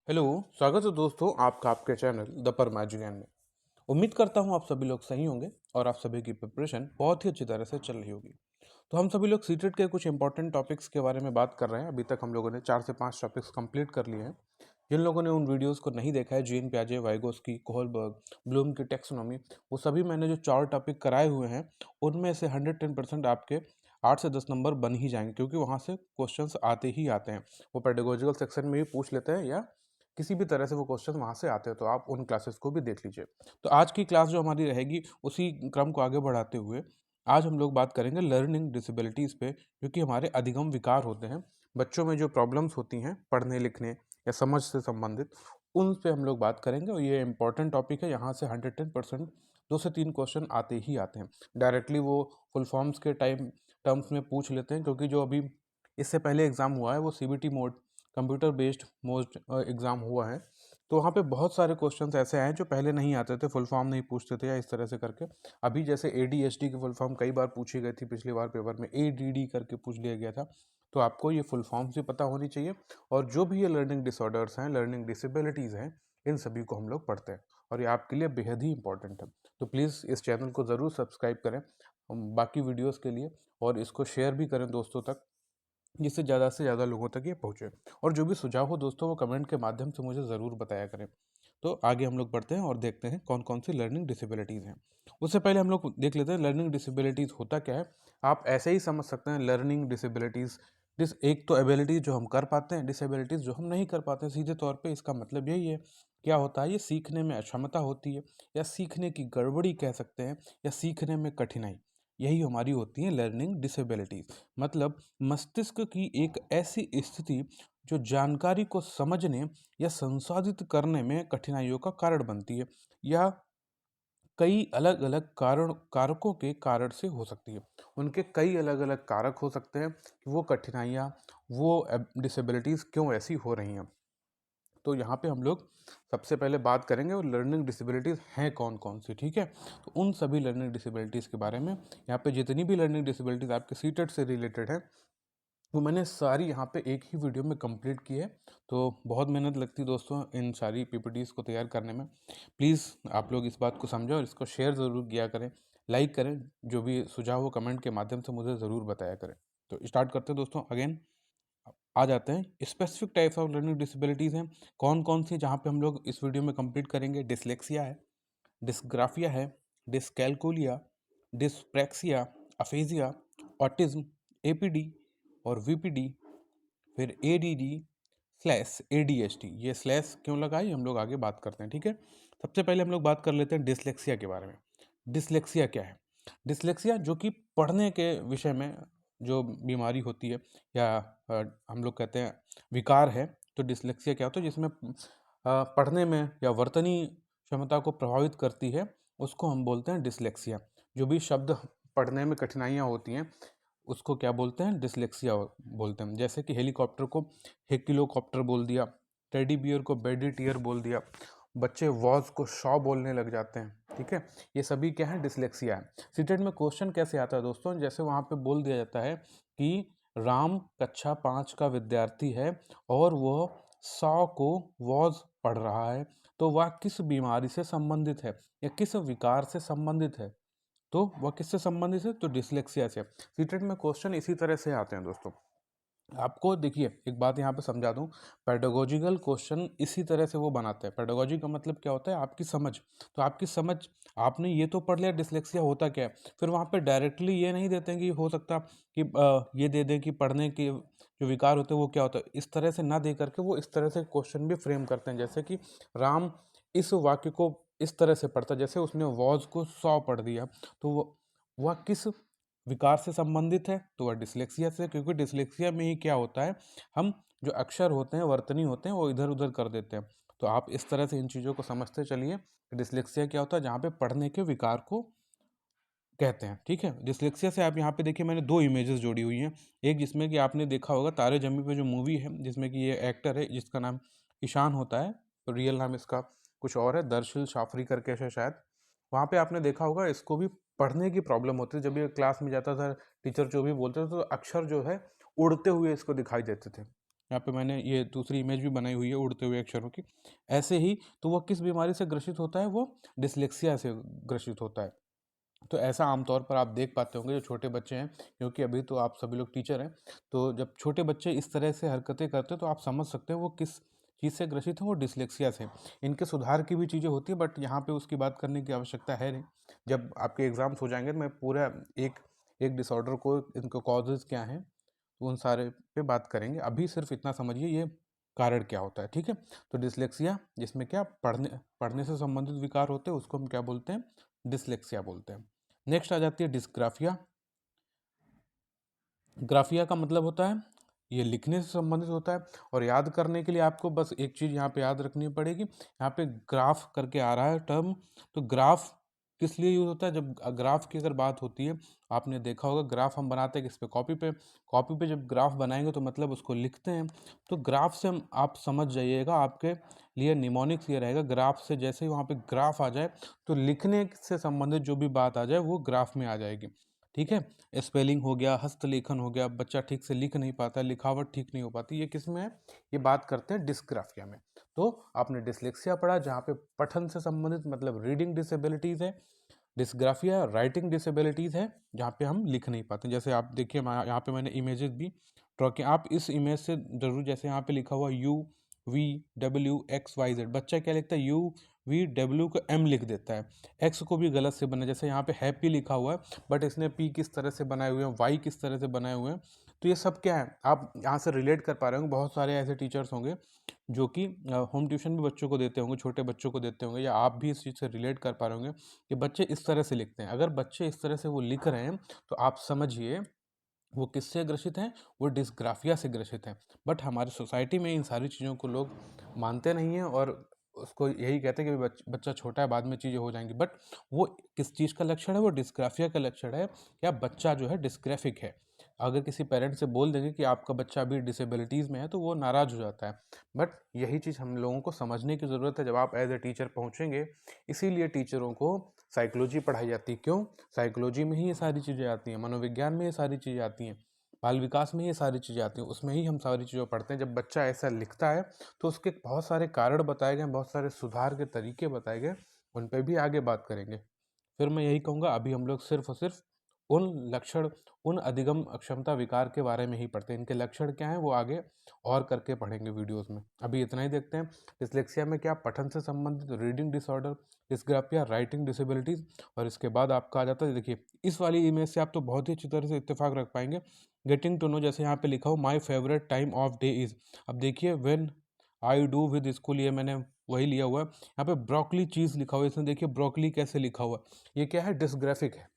Hello. स्वागत है दोस्तों आपका आपके चैनल द परमा ज्ञान में। उम्मीद करता हूँ आप सभी लोग सही होंगे और आप सभी की प्रिपरेशन बहुत ही अच्छी तरह से चल रही होगी। तो हम सभी लोग सीटेट के कुछ इंपॉर्टेंट टॉपिक्स के बारे में बात कर रहे हैं। अभी तक हम लोगों ने 4 से 5 टॉपिक्स कंप्लीट कर लिए हैं। जिन लोगों ने उन वीडियोस को नहीं देखा है, जीन प्याजे, वाइगोस्की, कोहलबर्ग, ब्लूम की टेक्सोनॉमी, वो सभी मैंने जो 4 टॉपिक कराए हुए हैं उनमें से 110% आपके 8 से 10 नंबर बन ही जाएंगे, क्योंकि वहाँ से क्वेश्चंस आते ही आते हैं। वो पेडागोजिकल सेक्शन में भी पूछ लेते हैं या किसी भी तरह से वो क्वेश्चन वहाँ से आते हैं, तो आप उन क्लासेस को भी देख लीजिए। तो आज की क्लास जो हमारी रहेगी उसी क्रम को आगे बढ़ाते हुए आज हम लोग बात करेंगे लर्निंग डिसेबिलिटीज़ पे, जो कि हमारे अधिगम विकार होते हैं। बच्चों में जो प्रॉब्लम्स होती हैं पढ़ने लिखने या समझ से संबंधित, उन पे हम लोग बात करेंगे। और ये इंपॉर्टेंट टॉपिक है, यहाँ से 110% 2 से 3 क्वेश्चन आते ही आते हैं। डायरेक्टली वो फुल फॉर्म्स के टाइम टर्म्स में पूछ लेते हैं, क्योंकि जो अभी इससे पहले एग्ज़ाम हुआ है वो CBT mode, computer based most exam हुआ है। तो वहाँ पे बहुत सारे क्वेश्चंस ऐसे आए जो पहले नहीं आते थे, फुल फॉर्म नहीं पूछते थे या इस तरह से करके। अभी जैसे एडीएचडी की फुल फॉर्म कई बार पूछी गई थी, पिछली बार पेपर में एडीडी करके पूछ लिया गया था। तो आपको ये फुल फॉर्म्स भी पता होनी चाहिए। और जो भी ये लर्निंग डिसऑर्डर्स हैं, लर्निंग डिसेबिलिटीज़ हैं, इन सभी को हम लोग पढ़ते हैं और ये आपके लिए बेहद ही इंपॉर्टेंट है। तो प्लीज़ इस चैनल को ज़रूर सब्सक्राइब करें बाकी वीडियोज़ के लिए, और इसको शेयर भी करें दोस्तों तक, जिससे ज़्यादा से ज़्यादा लोगों तक ये पहुँचे। और जो भी सुझाव हो दोस्तों, वो कमेंट के माध्यम से मुझे ज़रूर बताया करें। तो आगे हम लोग बढ़ते हैं और देखते हैं कौन कौन सी लर्निंग डिसेबिलिटीज़ हैं। उससे पहले हम लोग देख लेते हैं लर्निंग डिसेबिलिटीज़ होता क्या है। आप ऐसे ही समझ सकते हैं लर्निंग डिसेबिलिटीज़, एक तो एबिलिटीज़ जो हम कर पाते हैं, डिसेबिलिटीज़ जो हम नहीं कर पाते हैं। सीधे तौर पे इसका मतलब यही है। क्या होता है, ये सीखने में अक्षमता होती है, या सीखने की गड़बड़ी कह सकते हैं, या सीखने में कठिनाई, यही हमारी होती है लर्निंग डिसेबिलिटीज़। मतलब मस्तिष्क की एक ऐसी स्थिति जो जानकारी को समझने या संसाधित करने में कठिनाइयों का कारण बनती है, या कई अलग अलग कारकों के कारण से हो सकती है। उनके कई अलग अलग कारक हो सकते हैं कि वो कठिनाइयाँ, वो डिसेबिलिटीज़ क्यों ऐसी हो रही हैं। तो यहाँ पे हम लोग सबसे पहले बात करेंगे और लर्निंग डिसेबिलिटीज़ हैं कौन कौन सी, ठीक है। तो उन सभी लर्निंग डिसेबिलिटीज़ के बारे में, यहाँ पे जितनी भी लर्निंग डिसेबिलिटीज़ आपके सीटेट से रिलेटेड है, वो मैंने सारी यहाँ पे एक ही वीडियो में कंप्लीट की है। तो बहुत मेहनत लगती है दोस्तों इन सारी पीपीटीज़ को तैयार करने में। प्लीज़ आप लोग इस बात को समझें और इसको शेयर ज़रूर किया करें, लाइक करें। जो भी सुझाव हो कमेंट के माध्यम से मुझे ज़रूर बताया करें। तो स्टार्ट करते हैं दोस्तों। अगेन आ जाते हैं specific types of learning disabilities हैं कौन कौन सी, जहाँ पे हम लोग इस वीडियो में कंप्लीट करेंगे। डिसलेक्सिया है, डिस्ग्राफिया है, dyscalculia, dyspraxia, aphasia, autism, APD और वीपीडी, फिर एडीडी स्लैश एडीएचडी। ये स्लैश क्यों लगाई हम लोग आगे बात करते हैं, ठीक है। सबसे पहले हम लोग बात कर लेते हैं डिसलेक्सिया के बारे में। डिसलेक्सिया क्या है? डिसलेक्सिया जो कि पढ़ने के विषय में जो बीमारी होती है, या हम लोग कहते हैं विकार है। तो डिसलेक्सिया क्या होता है, जिसमें पढ़ने में या वर्तनी क्षमता को प्रभावित करती है, उसको हम बोलते हैं डिसलेक्सिया। जो भी शब्द पढ़ने में कठिनाइयाँ होती हैं उसको क्या बोलते हैं, डिसलेक्सिया बोलते हैं। जैसे कि हेलीकॉप्टर को हेकिलोकॉप्टर बोल दिया, टेडी बियर को बेडी टियर बोल दिया, बच्चे वॉज को शॉ बोलने लग जाते हैं, ठीक है। ये सभी क्या है, डिसलेक्सिया है। सीटेट में क्वेश्चन कैसे आता है दोस्तों, जैसे वहाँ पे बोल दिया जाता है कि राम कक्षा 5 का विद्यार्थी है और वह शॉ को वॉज पढ़ रहा है, तो वह किस बीमारी से संबंधित है या किस विकार से संबंधित है। तो वह किससे संबंधित है, तो डिसलेक्सिया से। सीटेट में क्वेश्चन इसी तरह से आते हैं दोस्तों। आपको देखिए एक बात यहाँ पे समझा दूँ, पेडागोजिकल क्वेश्चन इसी तरह से वो बनाते हैं। पेडागोजी का मतलब क्या होता है, आपकी समझ। तो आपकी समझ, आपने ये तो पढ़ लिया डिसलेक्सिया होता क्या है, फिर वहाँ पे डायरेक्टली ये नहीं देते हैं कि हो सकता कि ये दे दें कि पढ़ने के जो विकार होते हैं वो क्या होता है। इस तरह से ना दे करके वो इस तरह से क्वेश्चन भी फ्रेम करते हैं, जैसे कि राम इस वाक्य को इस तरह से पढ़ता, जैसे उसने वॉज को सौ पढ़ दिया, तो वह किस विकार से संबंधित है, तो वह डिसलेक्सिया से। क्योंकि डिसलेक्सिया में ही क्या होता है, हम जो अक्षर होते हैं, वर्तनी होते हैं, वो इधर उधर कर देते हैं। तो आप इस तरह से इन चीज़ों को समझते चलिए। डिसलेक्सिया क्या होता है, जहाँ पे पढ़ने के विकार को कहते हैं, ठीक है। डिसलेक्सिया से आप यहाँ पे देखिए, मैंने 2 इमेजेस जोड़ी हुई हैं। एक जिसमें कि आपने देखा होगा तारे जमी पे जो मूवी है, जिसमें कि ये एक्टर है जिसका नाम ईशान होता है, तो रियल नाम इसका कुछ और है, दर्शिल शाफरी करके है शायद। वहाँ पे आपने देखा होगा इसको भी पढ़ने की प्रॉब्लम होती है। जब ये क्लास में जाता था, टीचर जो भी बोलते थे, तो अक्षर जो है उड़ते हुए इसको दिखाई देते थे, यहाँ पे मैंने ये दूसरी इमेज भी बनाई हुई है उड़ते हुए अक्षरों की। ऐसे ही तो वो किस बीमारी से ग्रसित होता है, वो डिसलेक्सिया से ग्रसित होता है। तो ऐसा आमतौर पर आप देख पाते होंगे जो छोटे बच्चे हैं, क्योंकि अभी तो आप सभी लोग टीचर हैं, तो जब छोटे बच्चे इस तरह से हरकतें करते हैं तो आप समझ सकते हैं वो किस चीज़ से ग्रसित है, वो डिसलेक्सिया से। इनके सुधार की भी चीज़ें होती है, बट यहाँ पे उसकी बात करने की आवश्यकता है नहीं। जब आपके एग्जाम्स हो जाएंगे तो मैं पूरा एक एक डिसऑर्डर को, इनको कॉजेज़ क्या हैं, तो उन सारे पे बात करेंगे। अभी सिर्फ इतना समझिए ये कारण क्या होता है, ठीक है। तो डिसलेक्सिया, जिसमें क्या पढ़ने पढ़ने से संबंधित विकार होते हैं, उसको हम क्या बोलते हैं, डिसलेक्सिया बोलते हैं। नेक्स्ट आ जाती है डिस्ग्राफिया। ग्राफिया का मतलब होता है, ये लिखने से संबंधित होता है, और याद करने के लिए आपको बस एक चीज़ यहाँ पे याद रखनी पड़ेगी। यहाँ पे ग्राफ करके आ रहा है टर्म, तो ग्राफ किस लिए यूज होता है, जब ग्राफ की अगर बात होती है, आपने देखा होगा ग्राफ हम बनाते हैं किस पे, कॉपी पे जब ग्राफ बनाएंगे तो मतलब उसको लिखते हैं। तो ग्राफ से हम, आप समझ जाइएगा, आपके लिए निमोनिक्स ये रहेगा, ग्राफ से जैसे ही वहाँ पे ग्राफ आ जाए तो लिखने से संबंधित जो भी बात आ जाए वो ग्राफ में आ जाएगी, ठीक है। स्पेलिंग हो गया, हस्तलेखन हो गया, बच्चा ठीक से लिख नहीं पाता, लिखावट ठीक नहीं हो पाती, ये किस में है, ये बात करते हैं डिस्ग्राफिया में। तो आपने डिसलेक्सिया पढ़ा जहाँ पे पठन से संबंधित मतलब रीडिंग डिसेबिलिटीज है, डिस्ग्राफिया राइटिंग डिसेबिलिटीज है जहाँ पे हम लिख नहीं पाते। जैसे आप देखिए यहाँ पे मैंने इमेजेस भी ड्रॉ किया, आप इस इमेज से जरूर, जैसे यहाँ पे लिखा हुआ UVWXYZ, बच्चा क्या लिखता है, UVW को M लिख देता है, X को भी गलत से बना, जैसे यहाँ पे हैप्पी लिखा हुआ है बट इसने P किस तरह से बनाए हुए हैं, Y किस तरह से बनाए हुए हैं। तो ये सब क्या है, आप यहाँ से रिलेट कर पा रहे होंगे। बहुत सारे ऐसे टीचर्स होंगे जो कि होम ट्यूशन भी बच्चों को देते होंगे, छोटे बच्चों को देते होंगे, या आप भी इस चीज़ से रिलेट कर पा रहे होंगे कि बच्चे इस तरह से लिखते हैं। अगर बच्चे इस तरह से वो लिख रहे हैं तो आप समझिए वो किससे ग्रसित हैं, वो डिस्ग्राफिया से ग्रसित हैं। बट हमारी सोसाइटी में इन सारी चीज़ों को लोग मानते नहीं हैं और उसको यही कहते हैं कि बच्चा छोटा है, बाद में चीज़ें हो जाएंगी। बट वो किस चीज़ का लक्षण है, वो डिस्ग्राफिया का लक्षण है, या बच्चा जो है डिस्ग्राफिक है। अगर किसी पेरेंट से बोल देंगे कि आपका बच्चा अभी डिसेबिलिटीज़ में है तो वो नाराज़ हो जाता है। बट यही चीज़ हम लोगों को समझने की ज़रूरत है जब आप एज ए टीचर पहुँचेंगे। इसीलिए टीचरों को साइकोलॉजी पढ़ाई जाती है। क्यों? साइकोलॉजी में ही ये सारी चीज़ें आती हैं, मनोविज्ञान में ये सारी चीज़ें आती हैं, बाल विकास में ये सारी चीज़ें आती हैं, उसमें ही हम सारी चीज़ें पढ़ते हैं। जब बच्चा ऐसा लिखता है तो उसके बहुत सारे कारण बताए गए, बहुत सारे सुधार के तरीके बताए गए, उन पर भी आगे बात करेंगे। फिर मैं यही कहूँगा, अभी हम लोग सिर्फ और सिर्फ उन लक्षण, उन अधिगम अक्षमता विकार के बारे में ही पढ़ते हैं। इनके लक्षण क्या हैं वो आगे और करके पढ़ेंगे वीडियोस में। अभी इतना ही देखते हैं। डिसलेक्सिया में क्या, पठन से संबंधित reading disorder, dysgraphia writing disabilities, और इसके बाद आपका आ जाता है, देखिए इस वाली इमेज से आप तो बहुत ही अच्छी तरह से इत्तेफाक रख पाएंगे। गेटिंग टू नो, जैसे यहाँ पे लिखा हो my favourite time of day is, अब देखिए when I do with school, ये मैंने वही लिया हुआ है। यहाँ पे ब्रोकली चीज़ लिखा हुआ है, इसमें देखिए ब्रोकली कैसे लिखा हुआ है, ये क्या है, डिस्ग्राफिक है।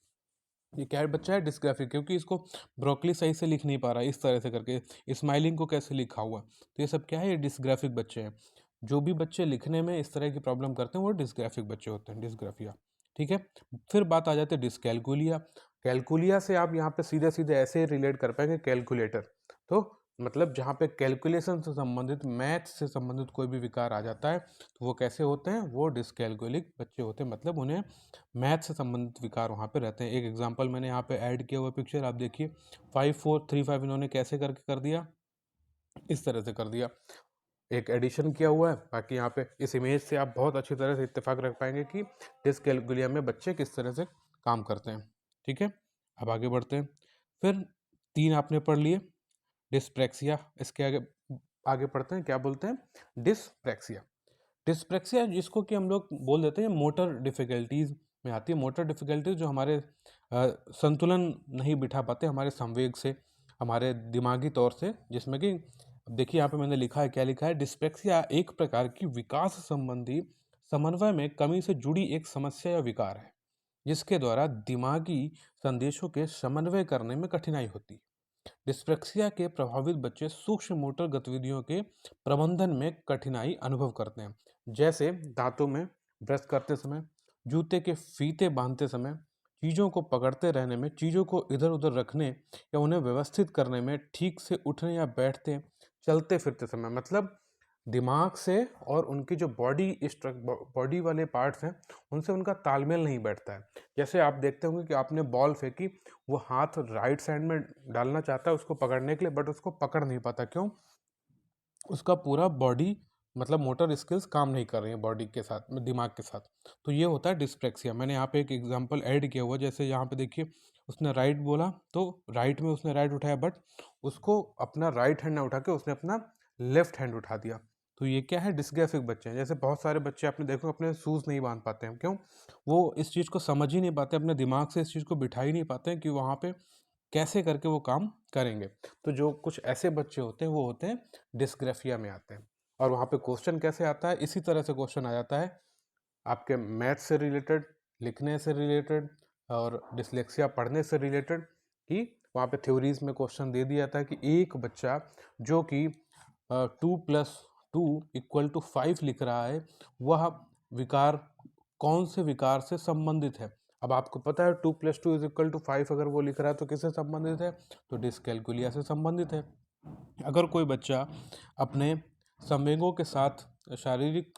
ये क्या है, बच्चा है डिस्ग्राफिक, क्योंकि इसको ब्रोकली सही से लिख नहीं पा रहा है, इस तरह से करके स्माइलिंग को कैसे लिखा हुआ। तो ये सब क्या है, ये डिस्ग्राफिक बच्चे हैं। जो भी बच्चे लिखने में इस तरह की प्रॉब्लम करते हैं वो डिस्ग्राफिक बच्चे होते हैं, डिस्ग्राफिया, ठीक है। फिर बात आ जाती है डिसकैलकुलिया। कैलकुलिया से आप यहाँ पे सीधे सीधे ऐसे रिलेट कर पाएंगे, कैलकुलेटर। तो मतलब जहाँ पे कैलकुलेशन से संबंधित, मैथ से संबंधित कोई भी विकार आ जाता है तो वो कैसे होते हैं, वो डिसकैलकुलिक बच्चे होते हैं, मतलब उन्हें मैथ से संबंधित विकार वहाँ पे रहते हैं। एक एग्जांपल मैंने यहाँ पे ऐड किया हुआ पिक्चर, आप देखिए 5435 इन्होंने कैसे करके कर दिया, इस तरह से कर दिया, एक एडिशन किया हुआ है। बाकी यहाँ पे इस इमेज से आप बहुत अच्छी तरह से इत्तेफाक रख पाएंगे कि डिसकैलकुलिया में बच्चे किस तरह से काम करते हैं, ठीक है। अब आगे बढ़ते हैं। फिर 3 आपने पढ़ लिए, डिस्प्रैक्सिया। इसके आगे आगे पढ़ते हैं, क्या बोलते हैं, डिस्प्रैक्सिया। डिस्प्रैक्सिया जिसको कि हम लोग बोल देते हैं मोटर डिफ़िकल्टीज़ में आती है। मोटर डिफ़िकल्टीज़ जो हमारे संतुलन नहीं बिठा पाते हमारे संवेग से, हमारे दिमागी तौर से, जिसमें कि देखिए यहाँ पे मैंने लिखा है, क्या लिखा है, डिस्प्रैक्सिया एक प्रकार की विकास संबंधी समन्वय में कमी से जुड़ी एक समस्या या विकार है जिसके द्वारा दिमागी संदेशों के समन्वय करने में कठिनाई होती है। डिस्प्रैक्सिया के प्रभावित बच्चे सूक्ष्म मोटर गतिविधियों के प्रबंधन में कठिनाई अनुभव करते हैं, जैसे दांतों में ब्रश करते समय, जूते के फीते बांधते समय, चीज़ों को पकड़ते रहने में, चीज़ों को इधर उधर रखने या उन्हें व्यवस्थित करने में, ठीक से उठने या बैठते, चलते फिरते समय। मतलब दिमाग से और उनकी जो बॉडी वाले पार्ट्स हैं उनसे उनका तालमेल नहीं बैठता है। जैसे आप देखते होंगे कि आपने बॉल फेंकी, वो हाथ राइट साइड में डालना चाहता है उसको पकड़ने के लिए, बट उसको पकड़ नहीं पाता। क्यों? उसका पूरा बॉडी मतलब मोटर स्किल्स काम नहीं कर रही हैं बॉडी के साथ में, दिमाग के साथ। तो ये होता है डिस्प्रेक्सिया। मैंने यहाँ पे एक एग्जांपल ऐड किया हुआ, जैसे यहाँ पे देखिए उसने राइट बोला तो राइट में उसने राइट उठाया, बट उसको अपना राइट हैंड ना उठा के उसने अपना लेफ्ट हैंड उठा दिया। तो ये क्या है, डिस्ग्राफिक बच्चे हैं। जैसे बहुत सारे बच्चे आपने देखो अपने शूज़ नहीं बांध पाते हैं, क्यों? वो इस चीज़ को समझ ही नहीं पाते, अपने दिमाग से इस चीज़ को बिठा ही नहीं पाते हैं कि वहाँ पे कैसे करके वो काम करेंगे। तो जो कुछ ऐसे बच्चे होते हैं वो होते हैं डिस्ग्राफिया में आते हैं। और वहाँ पे क्वेश्चन कैसे आता है, इसी तरह से क्वेश्चन आ जाता है आपके मैथ से रिलेटेड, लिखने से रिलेटेड और डिसलेक्सिया पढ़ने से रिलेटेड, कि वहाँ पे थ्योरीज में क्वेश्चन दे दिया जाता है कि एक बच्चा जो कि 2+2=5 लिख रहा है, वह विकार कौन से विकार से संबंधित है। अब आपको पता है 2+2=5 अगर वो लिख रहा है तो किससे संबंधित है, तो डिसकैलकुलिया से संबंधित है। अगर कोई बच्चा अपने संवेगों के साथ शारीरिक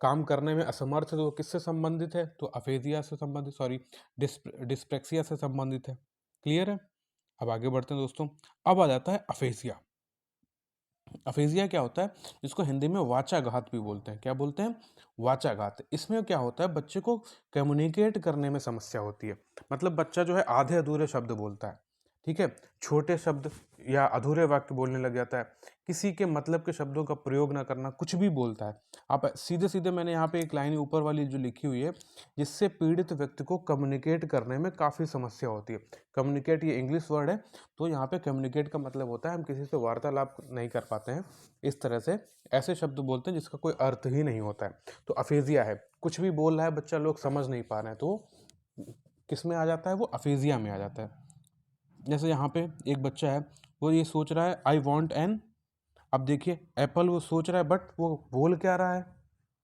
काम करने में असमर्थ है तो वो किससे संबंधित है, तो अफेजिया से संबंधित, सॉरी डिस्प्रेक्सिया से संबंधित है। क्लियर है? अब आगे बढ़ते हैं दोस्तों। अब आ जाता है अफेजिया। अफेजिया क्या होता है, जिसको हिंदी में वाचाघात भी बोलते हैं। क्या बोलते हैं? वाचाघात। इसमें क्या होता है, बच्चे को कम्युनिकेट करने में समस्या होती है। मतलब बच्चा जो है आधे अधूरे शब्द बोलता है, ठीक है, छोटे शब्द या अधूरे वाक्य बोलने लग जाता है, किसी के मतलब के शब्दों का प्रयोग ना करना, कुछ भी बोलता है। आप सीधे सीधे मैंने यहाँ पे एक लाइन ऊपर वाली जो लिखी हुई है, जिससे पीड़ित व्यक्ति को कम्युनिकेट करने में काफ़ी समस्या होती है। कम्युनिकेट ये इंग्लिश वर्ड है, तो यहाँ पे कम्युनिकेट का मतलब होता है हम किसी से वार्तालाप नहीं कर पाते हैं, इस तरह से ऐसे शब्द बोलते हैं जिसका कोई अर्थ ही नहीं होता है। तो अफेजिया है, कुछ भी बोल रहा है बच्चा, लोग समझ नहीं पा रहे हैं, तो किस में आ जाता है, वो अफेजिया में आ जाता है। जैसे यहाँ पे एक बच्चा है, वो ये सोच रहा है आई वॉन्ट एन, अब देखिए एप्पल वो सोच रहा है, बट वो बोल क्या रहा है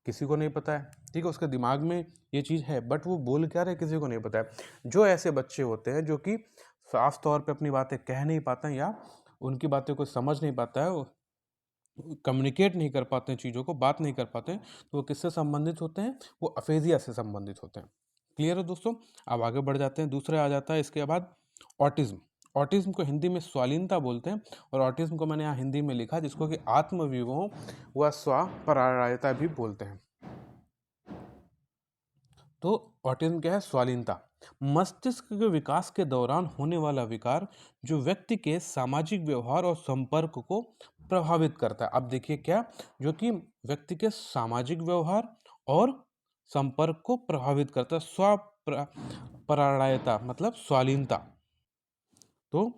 किसी को नहीं पता है, ठीक है, उसके दिमाग में ये चीज़ है बट वो बोल क्या रहे किसी को नहीं पता है। जो ऐसे बच्चे होते हैं जो कि साफ तौर पे अपनी बातें कह नहीं पाते हैं, या उनकी बातें कोई समझ नहीं पाता है, कम्युनिकेट नहीं कर पाते हैं, चीज़ों को बात नहीं कर पाते हैं, तो वो किससे संबंधित होते हैं, वो अफेजिया से संबंधित होते हैं। क्लियर है दोस्तों? अब आगे बढ़ जाते हैं। दूसरा आ जाता है इसके बाद ऑटिज्म। ऑटिज्म को हिंदी में स्वालीनता बोलते हैं, और ऑटिज्म को मैंने यहाँ हिंदी में लिखा जिसको कि आत्मविमोह व स्वपरायणता भी बोलते हैं। तो ऑटिज्म क्या है? स्वालीनता, मस्तिष्क के विकास के दौरान होने वाला विकार जो व्यक्ति के सामाजिक व्यवहार और संपर्क को प्रभावित करता है। अब देखिए क्या, जो कि व्यक्ति के सामाजिक व्यवहार और संपर्क को प्रभावित करता है, स्वपरायणता मतलब स्वालीनता। तो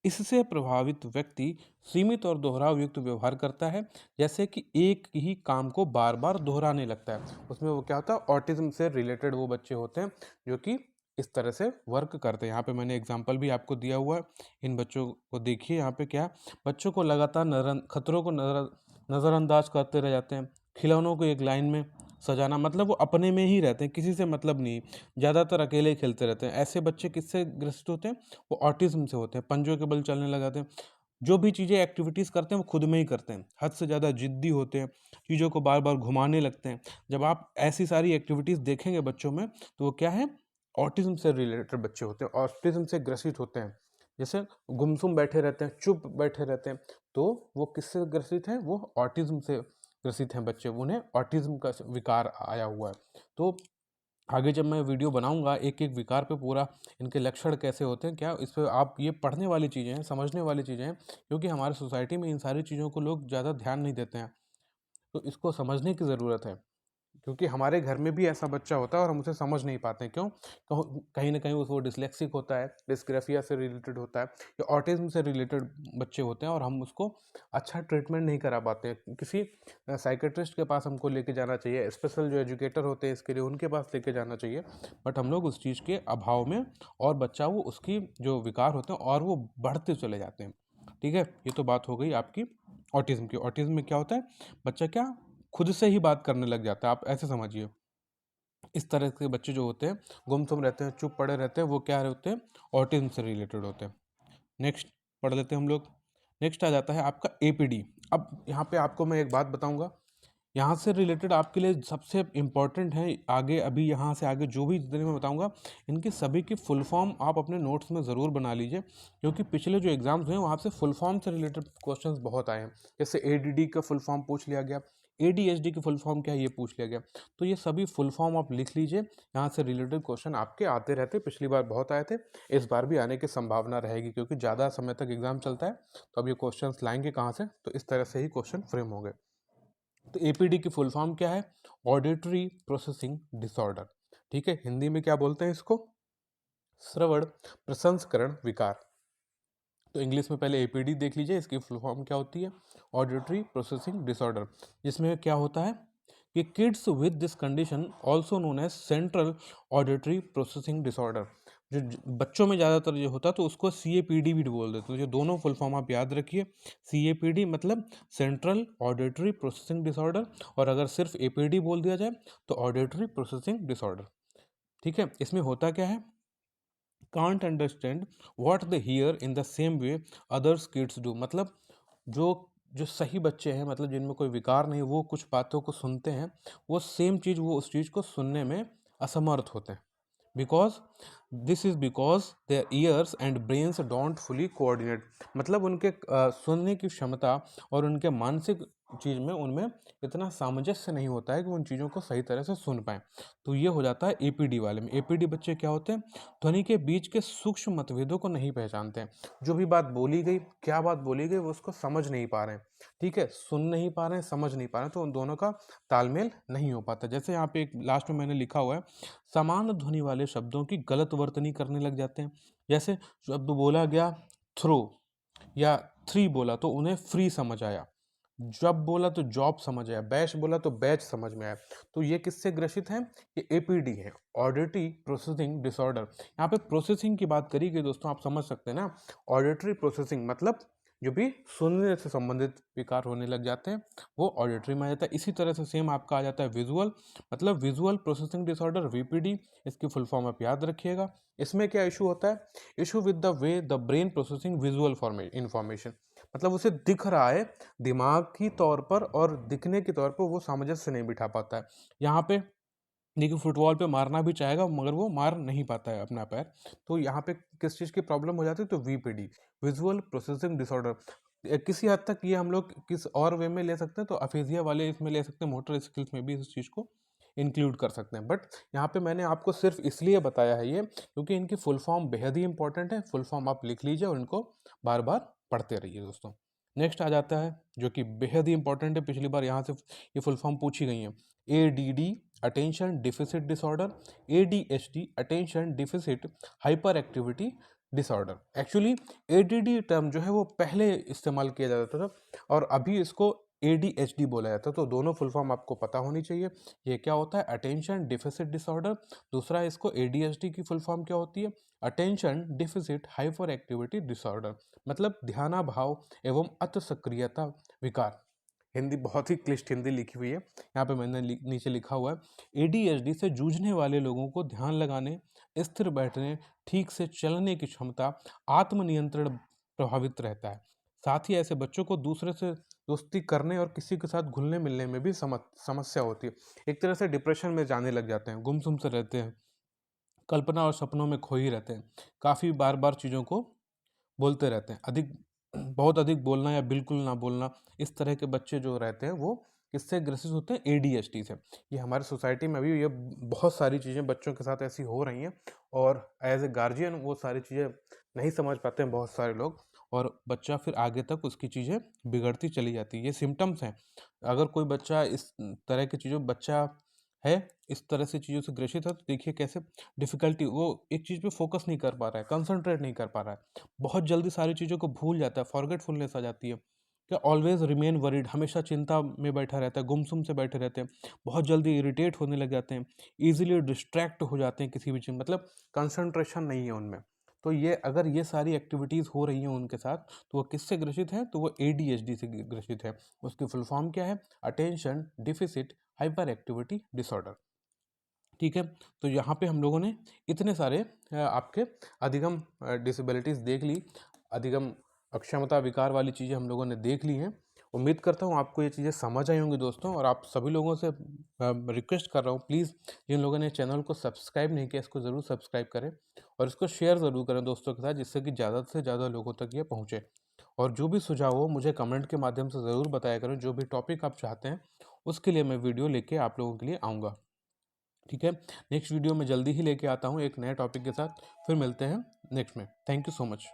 इससे प्रभावित व्यक्ति सीमित और दोहराव युक्त व्यवहार करता है, जैसे कि एक ही काम को बार बार दोहराने लगता है। उसमें वो क्या होता है, ऑटिज्म से रिलेटेड वो बच्चे होते हैं जो कि इस तरह से वर्क करते हैं। यहाँ पे मैंने एग्जांपल भी आपको दिया हुआ है, इन बच्चों को देखिए। यहाँ पे क्या, बच्चों को लगातार खतरों को नज़रअंदाज करते रह जाते हैं, खिलौनों को एक लाइन में सजाना, मतलब वो अपने में ही रहते हैं, किसी से मतलब नहीं, ज़्यादातर अकेले ही खेलते रहते हैं। ऐसे बच्चे किससे ग्रसित होते हैं, वो ऑटिज्म से होते हैं। पंजों के बल चलने लगाते हैं, जो भी चीज़ें एक्टिविटीज़ करते हैं वो खुद में ही करते हैं, हद से ज़्यादा जिद्दी होते हैं, चीज़ों को बार बार घुमाने लगते हैं। जब आप ऐसी सारी एक्टिविटीज़ देखेंगे बच्चों में, तो वो क्या है, ऑटिज्म से रिलेटेड बच्चे होते हैं, ऑटिज्म से ग्रसित होते हैं। जैसे गुमसुम बैठे रहते हैं, चुप बैठे रहते हैं, तो वो किससे ग्रसित हैं, वो ऑटिज्म से ग्रसित हैं बच्चे, उन्हें ऑटिज्म का विकार आया हुआ है। तो आगे जब मैं वीडियो बनाऊंगा एक एक विकार पे पूरा, इनके लक्षण कैसे होते हैं क्या, इस पे आप, ये पढ़ने वाली चीज़ें हैं, समझने वाली चीज़ें हैं, क्योंकि हमारे सोसाइटी में इन सारी चीज़ों को लोग ज़्यादा ध्यान नहीं देते हैं। तो इसको समझने की ज़रूरत है, क्योंकि हमारे घर में भी ऐसा बच्चा होता है और हम उसे समझ नहीं पाते हैं। क्यों? कहीं ना कहीं वो डिसलेक्सिक होता है, डिस्ग्राफिया से रिलेटेड होता है, या ऑटिज्म से रिलेटेड बच्चे होते हैं, और हम उसको अच्छा ट्रीटमेंट नहीं करा पाते हैं। किसी साइकेट्रिस्ट के पास हमको लेके जाना चाहिए, स्पेशल जो एजुकेटर होते हैं इसके लिए उनके पास लेके जाना चाहिए, बट हम लोग उस चीज़ के अभाव में, और बच्चा वो उसकी जो विकार होते हैं और वो बढ़ते चले जाते हैं। ठीक है, ये तो बात हो गई आपकी ऑटिज्म की। ऑटिज्म में क्या होता है, बच्चा क्या, खुद से ही बात करने लग जाता है, आप ऐसे समझिए। इस तरह के बच्चे जो होते हैं, गुमसुम रहते हैं, चुप पड़े रहते हैं, वो क्या होते हैं, ऑटिज्म से रिलेटेड होते हैं। नेक्स्ट पढ़ लेते हैं हम लोग। नेक्स्ट आ जाता है आपका एपीडी। अब यहाँ पे आपको मैं एक बात बताऊंगा, यहाँ से रिलेटेड आपके लिए सबसे इम्पॉर्टेंट है आगे, अभी यहाँ से आगे जो भी जितने मैं बताऊँगा इनकी सभी की फुल फॉर्म आप अपने नोट्स में ज़रूर बना लीजिए, क्योंकि पिछले जो एग्जाम्स हुए वहाँ से फुल फॉर्म से रिलेटेड क्वेश्चंस बहुत आए हैं। जैसे एडीडी का फुल फॉर्म पूछ लिया गया, एडीएचडी की फुल फॉर्म क्या है ये पूछ लिया गया। तो ये सभी फुल फॉर्म आप लिख लीजिए, यहाँ से रिलेटेड क्वेश्चन आपके आते रहते, पिछली बार बहुत आए थे, इस बार भी आने की संभावना रहेगी, क्योंकि ज़्यादा समय तक एग्जाम चलता है। तो अब ये क्वेश्चन लाएंगे कहाँ से, तो इस तरह से ही क्वेश्चन फ्रेम होंगे। तो एपीडी की फुल फॉर्म क्या है? Auditory processing disorder. ठीक है, हिंदी में क्या बोलते हैं इसको? श्रवण प्रसंस्करण विकार। तो इंग्लिश में पहले एपीडी देख लीजिए, इसकी फुल फॉर्म क्या होती है? Auditory processing disorder. जिसमें क्या होता है कि kids with this condition also known as central auditory processing disorder, जो बच्चों में ज़्यादातर जो होता है तो उसको सीएपीडी भी बोल देते हैं। तो ये दोनों फुल फॉर्म आप याद रखिए, सीएपीडी मतलब सेंट्रल ऑडिटरी प्रोसेसिंग डिसऑर्डर, और अगर सिर्फ एपीडी बोल दिया जाए तो ऑडिटरी प्रोसेसिंग डिसऑर्डर। ठीक है, इसमें होता क्या है? Can't understand what they here in the same way others kids do. मतलब जो जो सही बच्चे हैं, मतलब जिनमें कोई विकार नहीं, वो कुछ बातों को सुनते हैं, वो सेम चीज़ वो उस चीज़ को सुनने में असमर्थ होते हैं। Because this is because their ears and brains don't fully coordinate. मतलब उनके सुनने की क्षमता और उनके मानसिक चीज़ में उनमें इतना सामंजस्य नहीं होता है कि उन चीज़ों को सही तरह से सुन पाएँ। तो ये हो जाता है एपीडी वाले में। एपीडी बच्चे क्या होते हैं? ध्वनि के बीच के सूक्ष्म मतभेदों को नहीं पहचानते हैं। जो भी बात बोली गई, क्या बात बोली गई, वो उसको समझ नहीं पा रहे हैं। ठीक है, सुन नहीं पा रहे हैं, समझ नहीं पा रहे हैं, तो उन दोनों का तालमेल नहीं हो पाता। जैसे यहाँ पे एक लास्ट में मैंने लिखा हुआ है, समान ध्वनि वाले शब्दों की गलत वर्तनी करने लग जाते हैं। जैसे शब्द बोला गया थ्रो या थ्री बोला तो उन्हें फ्री समझ आया, जॉब बोला तो जॉब समझ आया, बैच बोला तो बैच समझ में आया। तो ये किससे ग्रसित है? ये एपीडी है, ऑडिटरी प्रोसेसिंग डिसऑर्डर। यहाँ पे प्रोसेसिंग की बात करी गई दोस्तों, आप समझ सकते हैं ना। ऑडिटरी प्रोसेसिंग मतलब जो भी सुनने से संबंधित विकार होने लग जाते हैं वो ऑडिटरी में आ जाता है। इसी तरह से सेम आपका आ जाता है विजुअल, मतलब विजुअल प्रोसेसिंग डिसऑर्डर, वीपीडी। इसकी फुल फॉर्म आप याद रखिएगा। इसमें क्या इशू होता है? Issue with the way the brain processing visual information. मतलब उसे दिख रहा है दिमाग की तौर पर और दिखने के तौर पर वो सामंजस्य नहीं बिठा पाता है। यहाँ पे देखिए, फुटबॉल पे मारना भी चाहेगा मगर वो मार नहीं पाता है अपना पैर। तो यहाँ पे किस चीज़ की प्रॉब्लम हो जाती है? तो वीपीडी, विजुअल प्रोसेसिंग डिसऑर्डर। किसी हद तक ये हम लोग किस और वे में ले सकते हैं, तो अफेजिया वाले इसमें ले सकते हैं, मोटर स्किल्स में भी इस चीज़ को इंक्लूड कर सकते हैं। बट यहाँ पे मैंने आपको सिर्फ इसलिए बताया है ये, क्योंकि इनकी फुल फॉर्म बेहद ही इंपॉर्टेंट है। फुल फॉर्म आप लिख लीजिए और इनको बार बार पढ़ते रहिए दोस्तों। नेक्स्ट आ जाता है जो कि बेहद ही इंपॉर्टेंट है, पिछली बार यहाँ से ये फुल फॉर्म पूछी गई है। ADD attention deficit disorder, ADHD attention deficit hyper activity disorder. Actually ADD term जो है वो पहले इस्तेमाल किया जाता था और अभी इसको एडीएचडी बोला जाता है। तो दोनों फुल फॉर्म आपको पता होनी चाहिए। ये क्या होता है? Attention deficit disorder. दूसरा इसको एडीएचडी की फुल फॉर्म क्या होती है? Attention deficit hyper activity disorder, मतलब ध्यानाभाव एवं अति सक्रियता विकार। हिंदी बहुत ही क्लिष्ट हिंदी लिखी हुई है। यहाँ पे मैंने नीचे लिखा हुआ है, एडीएचडी से जूझने वाले लोगों को ध्यान लगाने, स्थिर बैठने, ठीक से चलने की क्षमता, आत्मनियंत्रण प्रभावित रहता है। साथ ही ऐसे बच्चों को दूसरे से दोस्ती करने और किसी के साथ घुलने मिलने में भी समस्या होती है। एक तरह से डिप्रेशन में जाने लग जाते हैं, गुमसुम से रहते हैं, कल्पना और सपनों में खो ही रहते हैं, काफ़ी बार बार चीज़ों को बोलते रहते हैं। बहुत अधिक बोलना या बिल्कुल ना बोलना, इस तरह के बच्चे जो रहते हैं वो किससे ग्रसित होते हैं? एडीएचडी से। ये हमारे सोसाइटी में अभी ये बहुत सारी चीज़ें बच्चों के साथ ऐसी हो रही हैं और एज ए गार्जियन वो सारी चीज़ें नहीं समझ पाते हैं बहुत सारे लोग, और बच्चा फिर आगे तक उसकी चीज़ें बिगड़ती चली जाती है। ये सिम्टम्स हैं। अगर कोई बच्चा इस तरह की चीज़ों बच्चा है, इस तरह से चीज़ों से ग्रसित है, तो देखिए कैसे डिफ़िकल्टी, वो एक चीज़ पे फोकस नहीं कर पा रहा है, कंसंट्रेट नहीं कर पा रहा है, बहुत जल्दी सारी चीज़ों को भूल जाता है, फॉरगेटफुलनेस आ जाती है। क्या ऑलवेज रिमेन वरीड, हमेशा चिंता में बैठा रहता है, गुमसुम से बैठे रहते हैं, बहुत जल्दी इरिटेट होने लग जाते हैं, ईजिली डिस्ट्रैक्ट हो जाते हैं किसी भी चीज़, मतलब कंसंट्रेशन नहीं है उनमें। तो ये अगर ये सारी एक्टिविटीज़ हो रही हैं उनके साथ, तो वो किससे ग्रसित है? तो वो एडीएचडी से ग्रसित है। उसकी फुल फॉर्म क्या है? Attention deficit hyper activity disorder. ठीक है, तो यहाँ पे हम लोगों ने इतने सारे आपके अधिगम डिसेबिलिटीज़ देख ली, अधिगम अक्षमता विकार वाली चीज़ें हम लोगों ने देख ली हैं। उम्मीद करता हूँ आपको ये चीज़ें समझ आई होंगी दोस्तों, और आप सभी लोगों से रिक्वेस्ट कर रहा हूँ, प्लीज़ जिन लोगों ने चैनल को सब्सक्राइब नहीं किया इसको ज़रूर सब्सक्राइब करें और इसको शेयर ज़रूर करें दोस्तों के साथ, जिससे कि ज़्यादा से ज़्यादा लोगों तक ये पहुँचे। और जो भी सुझाव हो मुझे कमेंट के माध्यम से ज़रूर बताया करें, जो भी टॉपिक आप चाहते हैं उसके लिए मैं वीडियो लेके आप लोगों के लिए आऊँगा। ठीक है, नेक्स्ट वीडियो में जल्दी ही लेके आता हूँ एक नए टॉपिक के साथ। फिर मिलते हैं नेक्स्ट में। Thank you so much.